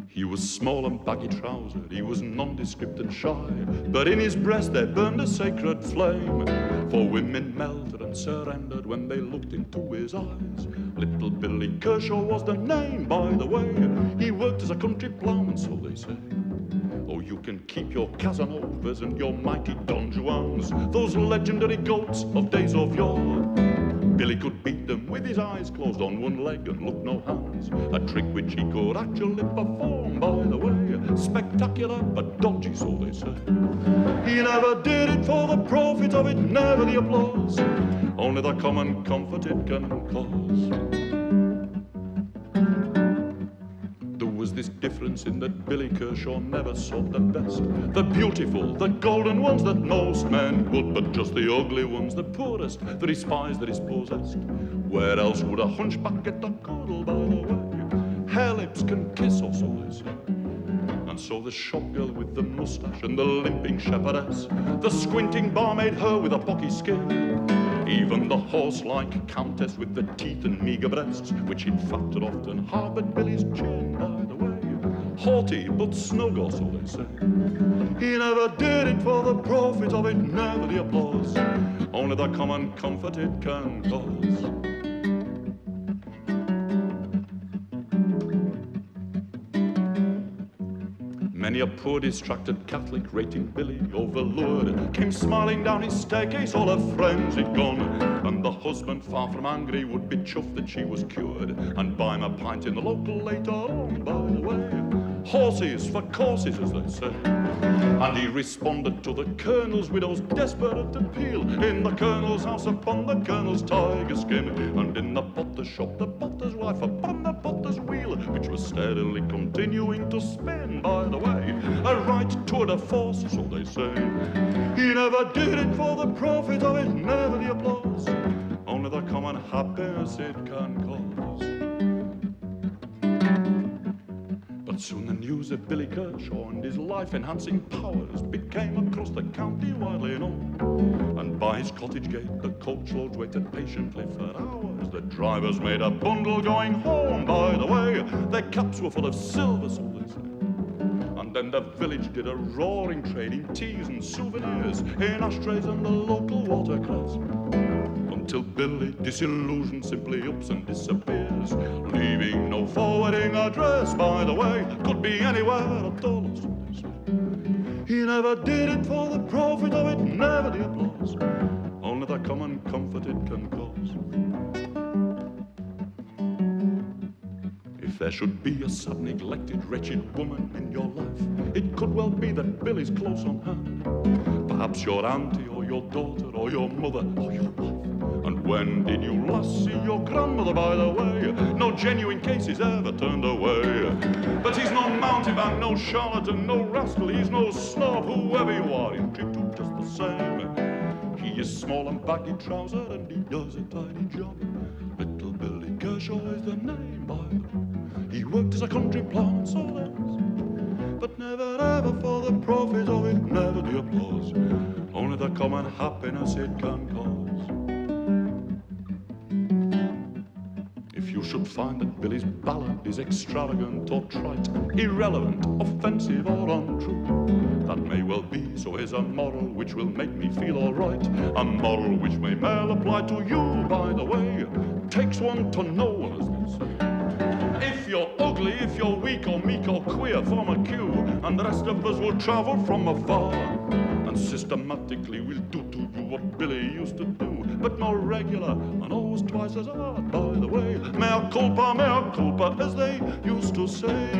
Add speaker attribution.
Speaker 1: He was small and baggy trousered, he was nondescript and shy, but in his breast there burned a sacred flame. For women melted and surrendered when they looked into his eyes. Little Billy Kershaw was the name, by the way. He worked as a country ploughman, so they say. Oh, you can keep your Casanovas and your mighty Don Juans, those legendary goats of days of yore. Billy could beat them with his eyes closed on one leg and look no hands, a trick which he could actually perform, by the way. Spectacular but dodgy, so they say. He never did it for the profit of it, never the applause, only the common comfort it can cause. There was this difference in that Billy Kershaw never sought the best, the beautiful, the golden ones that most men would, but just the ugly ones, the poorest, the despised, the dispossessed. Where else would a hunchback get a cuddle, by the way? Hair lips can kiss, or so they say. And so the shop girl with the moustache and the limping shepherdess, the squinting barmaid, her with a pocky skin, even the horse-like countess with the teeth and meagre breasts, which in fact had often harboured Billy's chin, by the way. Haughty but snug, or so they say. He never did it for the profit of it, never the applause, only the common comfort it can cause. Many a poor distracted Catholic rating Billy overlured came smiling down his staircase, all her friends had gone, and the husband, far from angry, would be chuffed that she was cured and buy him a pint in the local later on, by the way. Horses for courses, as they say. And he responded to the Colonel's widow's desperate appeal in the Colonel's house upon the Colonel's tiger skin, and in the potter's shop the potter's wife upon the potter's wheel, which was steadily continuing to spin, by the way. A right tour de force, so they say. He never did it for the profit of it, never the applause, only the common happiness it can cause. But soon the news of Billy Kershaw and his life-enhancing powers became across the county widely known, and by his cottage gate the coachloads waited patiently for hours. The drivers made a bundle going home, by the way. Their caps were full of silver, so they say. And then the village did a roaring trade in teas and souvenirs, in ashtrays and the local watercress, until Billy, disillusioned, simply ups and disappears, leaving no forwarding address, by the way. Could be anywhere at all, so they say. He never did it for the profit of it, never the applause, only the common comfort it can cause. If there should be a sad, neglected, wretched woman in your life, it could well be that Billy's close on hand. Perhaps your auntie or your daughter or your mother or your wife. And when did you last see your grandmother, by the way? No genuine case is ever turned away. But he's no mountebank, no charlatan, no rascal, he's no snob, whoever you are, he'll treat you just the same. He is small and baggy trousered and he does a tidy job. Little Billy Kershaw is the name, by the way. He worked as a country ploughman, so that's, but never ever for the profit of it, never the applause, only the common happiness it can cause. If you should find that Billy's ballad is extravagant or trite, irrelevant, offensive or untrue, that may well be, so here's a moral which will make me feel all right, a moral which may well apply to you, by the way. Takes one to know one, as they say. If you're ugly, if you're weak or meek or queer, form a queue, and the rest of us will travel from afar, and systematically we'll do to you what Billy used to do, but more regular and always twice as hard, by the way. Mea culpa, as they used to say.